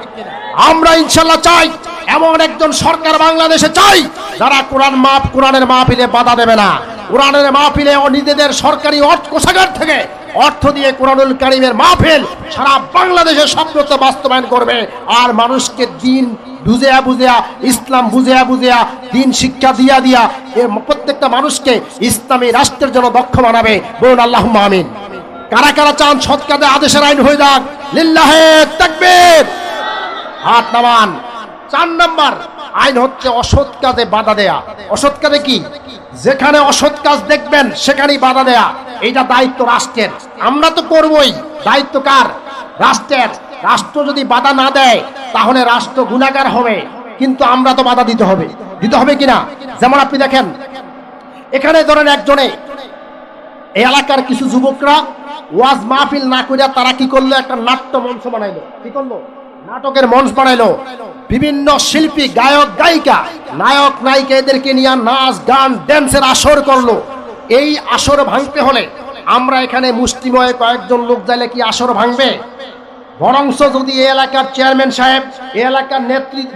আমরা ইনশাল্লাহ চাই এমন একজন সরকার বাংলাদেশে চাই যারা কোরআনের মাহফিলে বাধা দেবে না, কোরআনের মাহফিলে নিজেদের সরকারি কোষাগার থেকে অর্থ দিয়ে কোরআনুল কারীমের মাহফিল সারা বাংলাদেশে স্বপ্নতে বাস্তবায়ন করবে। আর মানুষকে দিন বুঝিয়া বুঝিয়া, ইসলাম বুঝিয়া বুঝিয়া, দিন শিক্ষা দিয়া দিয়া প্রত্যেকটা মানুষকে ইসলামী রাষ্ট্রের জন্য দক্ষ বানাবে। বলুন আল্লাহুম্মা আমিন। কারা কারা চান সৎ কাজে আদেশের আইন হয়ে যাক? লিল্লাহে তাকবীর। হাত নামান। 4 নম্বর আইন হচ্ছে অসৎ কাজে বাধা দেয়া। অসৎ কাজে কি? যেখানে অসৎ কাজ দেখবেন সেখানেই বাধা দেয়া। এইটা দায়িত্ব রাষ্ট্রের, আমরা তো করবই। দায়িত্ব কার? রাষ্ট্রের। রাষ্ট্র যদি বাধা না দেয় তাহলে রাষ্ট্র গুনাহগার হবে, কিন্তু আমরা তো বাধা দিতে হবে। দিতে হবে কিনা? যেমন আপনি দেখেন, এখানে ধরেন একজনে, এই এলাকার কিছু যুবকরা ওয়াজ মাহফিল না করিয়া তারা কি করলো? একটা নাট্য মঞ্চ বানাইলো। কি করলো? নাটকের মঞ্চ বানাইলো, বিভিন্ন শিল্পী, গায়ক গায়িকা, নায়ক নায়িকা এদেরকে নিয়ে নাচ গান ড্যান্সের আসর করলো। এই আসর ভাঙতে হলে আমরা এখানে মুষ্টিময় কয়েকজন লোক যাইলে কি আসর ভাঙবে? বরংস যদি এই এলাকার চেয়ারম্যান সাহেব, এই এলাকার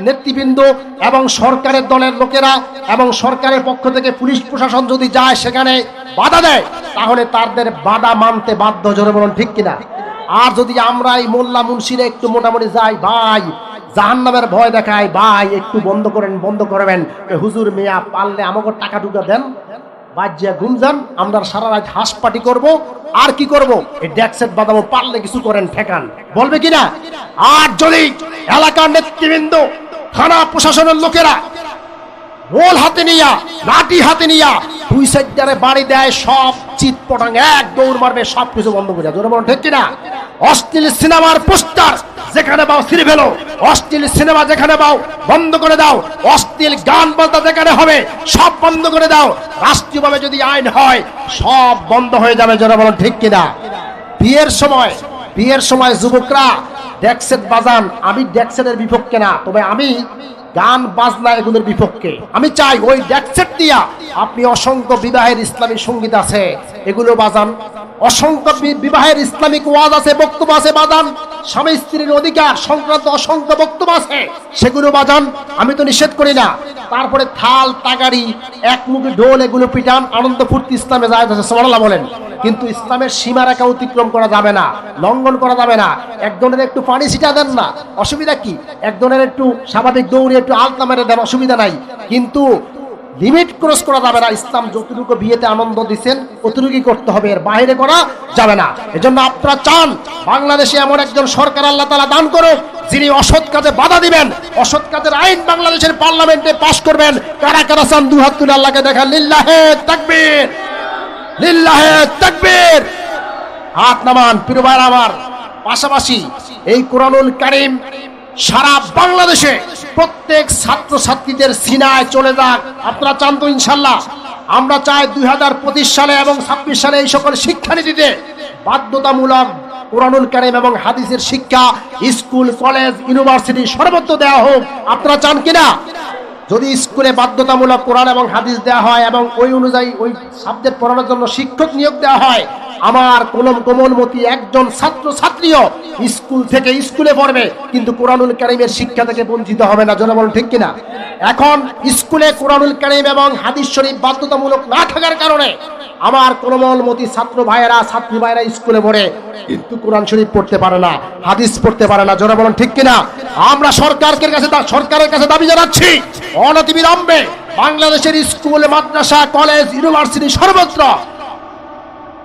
নেতৃবৃন্দ এবং সরকারের দলের লোকেরা এবং সরকারের পক্ষ থেকে পুলিশ প্রশাসন যদি যায় সেখানে বাধা দেয়, তাহলে তাদের বাধা মানতে বাধ্য। জোরে বলুন ঠিক কিনা? আর যদি আমরা এই মোল্লা মুন্সিরে একটু মোটামুটি যাই, ভাই জাহান্নামের ভয় দেখায়, ভাই একটু বন্ধ করেন, বন্ধ করবেন, হুজুর মিয়া পারলে আমাকে টাকা টুকা দেন, বাজ্যা গুমজান, আমরা সারা রাত হাঁস পাটি করবো, আর কি করব, এই ড্যাক্সেট বাদামো, পারলে কিছু করেন, ঠেকান, বলবে কিনা? আর যদি এলাকার নেতৃবৃন্দ, থানা প্রশাসনের লোকেরা রোল হাতে নিয়া, লাঠি হাতে নিয়া দুই সাইডে বাড়ি দেয়, সব চিৎ পটাং এক দৌড় মারবে, সব কিছু বন্ধ করে দেয়। জোরে বলুন ঠিক কিনা? অশ্লীল সিনেমার পোস্টার যেখানে পাও ছিঁড়ে ফেলো, অশ্লীল সিনেমা যেখানে পাও বন্ধ করে দাও, অশ্লীল গান বাজনা যেখানে হবে সব বন্ধ করে দাও। রাষ্ট্রীয়ভাবে যদি আইন হয় সব বন্ধ হয়ে যাবে। জোরে বলুন ঠিক কিনা? বিয়ের সময় যুবকরা ড্যাক্সেট বাজান, আমি ড্যাক্সেটের বিপক্ষে না, তবে আমি গান বাজনা এগুলোর বিপক্ষে। আমি চাই ওই ড্যাক্সেট দিয়া আপনি অসংখ্য বিবাহের ইসলামী সঙ্গীত আছে এগুলো বাজান, অসংখ্য বিবাহের ইসলামিক ওয়াজ আছে, বক্তব্য আছে বাজান, স্বামী স্ত্রীর অধিকার সংক্রান্ত অসংখ্য বক্তব্য আছে সেগুলো বাজান, আমি তো নিষেধ করি না। তারপরে থাল তাগাড়ি, এক মুখে ঢোল এগুলো পিটান, আনন্দ ফুর্তি ইসলামে জায়েজ আছে, সুবহানাল্লাহ বলেন। কিন্তু ইসলামের সীমারেখা অতিক্রম করা যাবে না, লঙ্ঘন করা যাবে না। একজনের একটু পানি ছিটা দেন না, অসুবিধা কি? একজনের একটু স্বাভাবিক দৌড়ে একটু আলতা মেরে দেন, অসুবিধা নাই, কিন্তু লিমিট ক্রস করা যাবে না। ইসলাম যতটুকু বিয়েতে আনন্দ দিচ্ছেন অতটুকুই করতে হবে, এর বাইরে করা যাবে না। এজন্য আপনারা চান বাংলাদেশে এমন একজন সরকার আল্লাহ তাআলা দান করুক যিনি অসৎ কাজে বাধা দিবেন, অসৎ কাজের আইন বাংলাদেশের পার্লামেন্টে পাশ করবেন। কারা কারা চান দুই হাত তুলে আল্লাহকে দেখান, লিল্লাহে তাকবীর, লিল্লাহে তাকবীর। হাত নামান প্রিয় ভাইরা আমার। পাশাপাশি এই কোরআনুল কারীম সারা বাংলাদেশে প্রত্যেক ছাত্র ছাত্রীদের সিনায় চলে যাক। আপনারা চান তো? ইনশাল্লাহ আমরা চাই 2025 সালে এবং 26 সালে এই সকল শিক্ষানীতিতে বাধ্যতামূলক কোরআনুল কারীম এবং হাদিসের শিক্ষা স্কুল, কলেজ, ইউনিভার্সিটি সর্বত্র দেওয়া হোক। আপনারা চান কিনা? যদি স্কুলে বাধ্যতামূলক কোরআন এবং হাদিস দেওয়া হয় এবং ওই অনুযায়ী ওই সাবজেক্ট পড়ানোর জন্য শিক্ষক নিয়োগ দেওয়া হয়, আমার কোমলমতি একজন ছাত্র ছাত্রীও স্কুল থেকে স্কুলে পড়বে, কিন্তু কোরআনুল কারীমের শিক্ষা থেকে বঞ্চিত হবে না। জনগণ ঠিক কিনা? এখন স্কুলে কোরআনুল কারীম এবং হাদিস শরীফ বাধ্যতামূলক না থাকার কারণে আমার কোমলমতি ছাত্র ভাইয়েরা, ছাত্রী ভাইয়েরা স্কুলে পড়ে কিন্তু কোরআন শরীফ পড়তে পারে না, হাদিস পড়তে পারে না। জনগণ ঠিক কিনা? আমরা সরকারের কাছে দাবি জানাচ্ছি অনতিবিলম্বে বাংলাদেশের স্কুল, মাদ্রাসা, কলেজ, ইউনিভার্সিটি সর্বত্র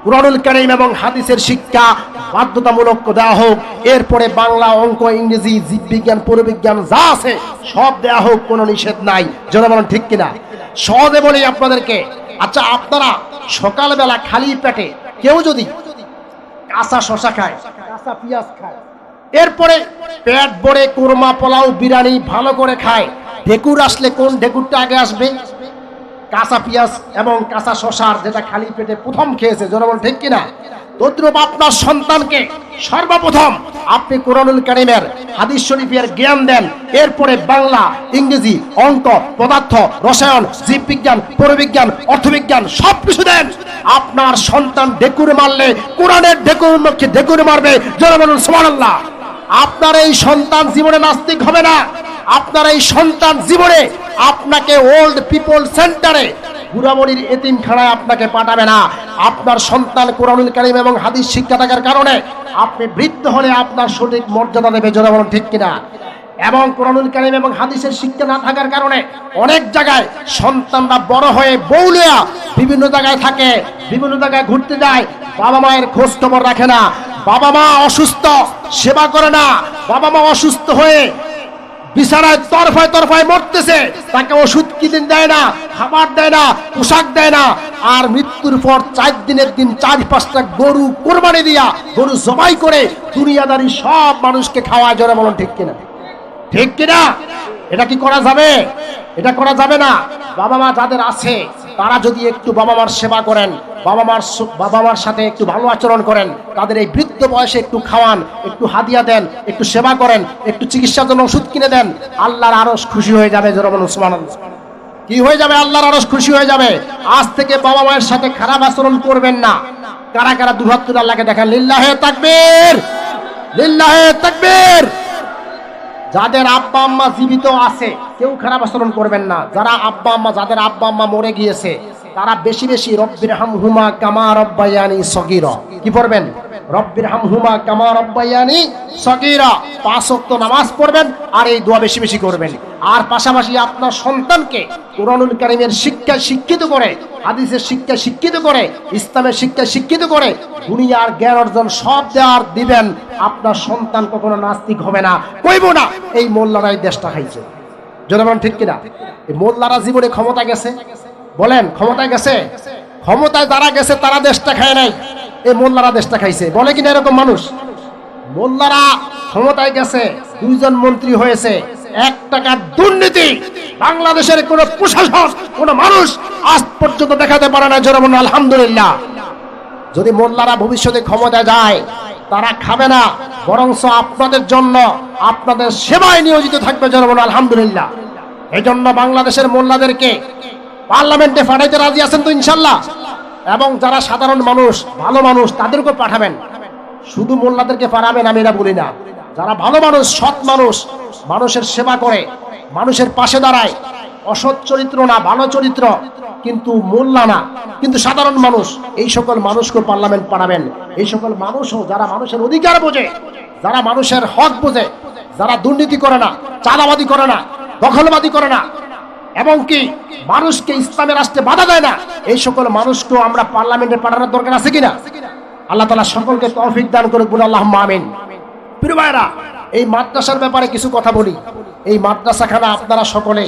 কোরআনুল কারীম এবং হাদিসের শিক্ষা বাধ্যতামূলক দেওয়া হোক। এরপরে বাংলা, অঙ্ক, ইংরেজি, জীববিজ্ঞান, পরিবিজ্ঞান যা আছে সব দেওয়া হোক, কোনো নিষেধ নাই। জনগণ ঠিক কিনা? সহজে বলি আপনাদেরকে, আচ্ছা আপনারা সকালবেলা খালি পেটে কেউ যদি কাঁচা শশা খায়, কাঁচা পেঁয়াজ খায়, এরপরে পেট ভরে কোরমা, পোলাও, বিরিয়ানি ভালো করে খায়, ঢেকুর আসলে কোন ঢেকুরটা আগে আসবে? কাঁচা পেঁয়াজ এবং কাঁচা শশার যেটা খালি পেটে প্রথম খেয়েছে। জনগণ ঠিক কিনা? তদ্রূপ আপনার সন্তানকে সর্বপ্রথম আপনি কোরআনুল কারীমের, হাদিস শরীফের জ্ঞান দেন, এরপরে বাংলা, ইংরেজি, অঙ্ক, পদার্থ, রসায়ন, জীববিজ্ঞান, পরিবিজ্ঞান, অর্থবিজ্ঞান সবকিছু দেন। আপনার সন্তান ঢেকুর মারলে কোরআনের ঢেকুর মারবে। জোরে বলুন সুবহানাল্লাহ। আপনার এই সন্তান জীবনে নাস্তিক হবে না। আপনার এই সন্তান জীবনে আপনাকে ওল্ড পিপল সেন্টারে, বুড়াবুড়ির এতিমখানায় আপনাকে পাঠাবে না। আপনার সন্তান কোরআনুল কারীম এবং হাদিস শিক্ষা থাকার কারণে আপনি বৃদ্ধ হলে আপনার সঠিক মর্যাদা দেবে। জোরে বলুন ঠিক কিনা? এবং কোরআনুল কারীম এবং হাদিসের শিক্ষা না থাকার কারণে অনেক জায়গায় সন্তানরা বড় হয়ে বউলিয়া বিভিন্ন জায়গায় থাকে, বিভিন্ন জায়গায় ঘুরতে যায়, বাবা মায়ের খোঁজ খবর রাখে না, বাবা মা অসুস্থ সেবা করে না, বাবা মা অসুস্থ হয়ে বিছানায় তরফায় মরতেছে, তাকে ওষুধ কিনে দেয় না, খাবার দেয় না, পোশাক দেয় না, আর মৃত্যুর পর 4 দিনের দিন 4-5টা গরু কোরবানি দিয়া, গরু জবাই করে দুনিয়াদারি সব মানুষকে খাওয়ায়। জোরে বলুন ঠিক কিনা? ঠিক কিনা? এটা কি করা যাবে? এটা করা যাবে না। বাবা মা যাদের আছে তারা যদি একটু বাবা মার সেবা করেন, বাবা মার সাথে একটু ভালো আচরণ করেন, তাদের এই বৃদ্ধ বয়সে একটু খাওয়ান, একটু হাদিয়া দেন, একটু সেবা করেন, একটু চিকিৎসার জন্য ওষুধ কিনে দেন, আল্লাহর আরশ খুশি হয়ে যাবে। জোরে বলুন সুবহানাল্লাহ। কি হয়ে যাবে? আল্লাহর আরশ খুশি হয়ে যাবে। আজ থেকে বাবা মায়ের সাথে খারাপ আচরণ করবেন না। কারা কারা দুহাত তুলে আল্লাহকে দেখেন? লিল্লাহে তাকবীর, লিল্লাহে তাকবীর। যাদের আব্বা আম্মা জীবিত আছে কেউ খারাপ আচরণ করবেন না। যাদের আব্বা আম্মা মরে গিয়েছে তারা বেশি বেশি রব্বির হামহুমা কামা রব্বায়ানি সগীরা কি পড়বেন? রব্বির হামহুমা কামা রব্বায়ানি সগীরা। 5 ওয়াক্ত নামাজ পড়বেন আর এই দোয়া বেশি বেশি করবেন। আর পাশাপাশি আপনার সন্তানকে কুরআনুল কারীমের শিক্ষায় শিক্ষিত করে, হাদিসের শিক্ষায় শিক্ষিত করে, ইসলামের শিক্ষায় শিক্ষিত করে দুনিয়ার জ্ঞান অর্জন সব দেওয়ার দিবেন। আপনার সন্তান কখনো নাস্তিক হবে না, কইব না এই মোল্লারাই দেশটা খাইছে। জনগণ ঠিক কিনা? এই মোল্লারা জীবনে ক্ষমতা গেছে, বলেন ক্ষমতায় গেছে? ক্ষমতায় যারা গেছে তারা দেশটা খায় নাই, এই মোল্লারা দেশটা খাইছে। বলে কিনা এরকম মানুষ? মোল্লারা ক্ষমতায় গেছে, 2 জন মন্ত্রী হয়েছে, 1 টাকার দুর্নীতি বাংলাদেশের কোন প্রশাসন কোন মানুষ আজ পর্যন্ত দেখাতে পারে না। জোরে বলুন আলহামদুলিল্লাহ। যদি মোল্লারা ভবিষ্যতে ক্ষমতায় যায় তারা খাবে না, বরঞ্চ আপনাদের জন্য আপনাদের সেবায় নিয়োজিত থাকবে। জোরে বলুন আলহামদুলিল্লাহ। এই জন্য বাংলাদেশের মোল্লাদেরকে পার্লামেন্টে পাঠাইতে রাজি আছেন তো ইনশাল্লাহ? এবং যারা সাধারণ মানুষ ভালো মানুষ তাদেরকে পাঠাবেন, শুধু মোল্লাদেরকে পাঠাবেন আমি এটা বলি না। যারা ভালো মানুষ, সৎ মানুষ, মানুষের সেবা করে, মানুষের পাশে দাঁড়ায়, অসৎ চরিত্র না, ভালো চরিত্র, কিন্তু মোল্লা না, কিন্তু সাধারণ মানুষ, এই সকল মানুষকে পার্লামেন্ট পাঠাবেন। এই সকল মানুষও যারা মানুষের অধিকার বোঝে, যারা মানুষের হক বোঝে, যারা দুর্নীতি করে না, চাঁদাবাদী করে না, দখলবাদী করে না, এবং কি মানুষকে ইসলামের রাষ্ট্রে বাধা দেয় না, এই সকল মানুষকেও আমরা পার্লামেন্টে পাঠানোর দরকার আছে কিনা? আল্লাহ তাআলা সকলকে তৌফিক দান করুক, বলে আল্লাহুম্মা আমিন। প্রিয় ভাইরা, এই মাদ্রাসার ব্যাপারে কিছু কথা বলি। এই মাদ্রাসাখানা আপনারা সকলে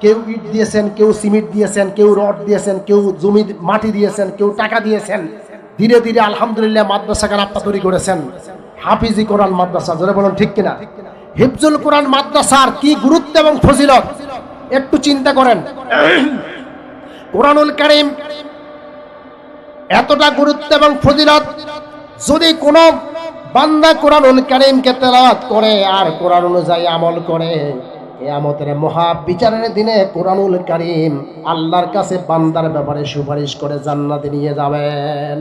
কেউ ইট দিয়েছেন, কেউ সিমেন্ট দিয়েছেন, কেউ রড দিয়েছেন, কেউ জমি মাটি দিয়েছেন, কেউ টাকা দিয়েছেন। ধীরে ধীরে আলহামদুলিল্লাহ মাদ্রাসাখানা আপনারা তৈরি করেছেন। হাফিজি কোরআন মাদ্রাসা, জোরে বলুন ঠিক কিনা? হিফজুল কোরআন মাদ্রাসার কি গুরুত্ব এবং ফজিলত একটু চিন্তা করেন। কোরআনুল কারীম এতটা গুরুত্ব এবং ফজিলত, যদি কোনো বান্দা কোরআনুল কারীমকে তেলাওয়াত করে আর কোরআন অনুযায়ী আমল করে, কিয়ামতের মহা বিচারের দিনে কোরআনুল কারীম আল্লাহর কাছে বান্দার ব্যাপারে সুপারিশ করে জান্নাতে নিয়ে যাবেন।